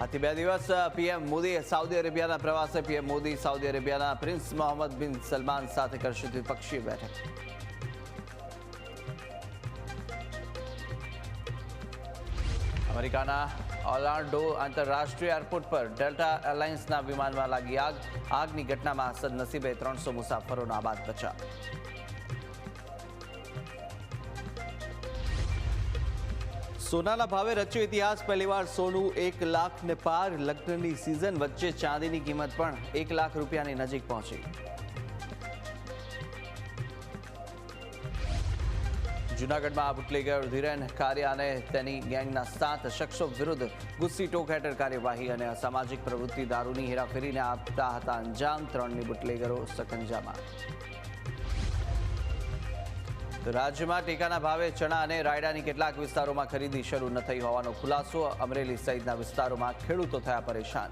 આથી 2 દિવસ PM Modi Saudi અરેબિયાના પ્રવાસે પીએમ મોદી સાઉદી અરેબિયાના પ્રિન્સ મોહમ્મદ બિન સલમાન સાથે કરશે દ્વિપક્ષીય બેઠક. અમેરિકાના ઓર્લાન્ડો આંતરરાષ્ટ્રીય એરપોર્ટ પર ડેલ્ટા એરલાઇન્સના વિમાનમાં લાગી આગ. આગની ઘટનામાં સદનસીબે 300 મુસાફરોના આબાદ બચાવ. સોનાના ભાવે રચ્યો ઇતિહાસ. પહેલીવાર સોનું 1 લાખને પાર. લગ્નની સિઝન વચ્ચે ચાંદીની કિંમત પણ 1 લાખ રૂપિયાની નજીક પહોંચી. જૂનાગઢમાં બુટલેગર ધીરેન કારિયા અને તેની ગેંગના 7 શખ્સો વિરુદ્ધ ગુસ્સી ટોક હેઠળ કાર્યવાહી અને અસામાજિક પ્રવૃત્તિ દારૂની હેરાફેરીને આપતા હતા અંજામ. 3 બુટલેગરો સકંજામાં. રાજ્યમાં ટેકાના ભાવે ચણા અને રાયડાની કેટલાક વિસ્તારોમાં ખરીદી શરૂ ન થઈ હોવાનો ખુલાસો. અમરેલી સહિતના વિસ્તારોમાં ખેડૂતો થયા પરેશાન.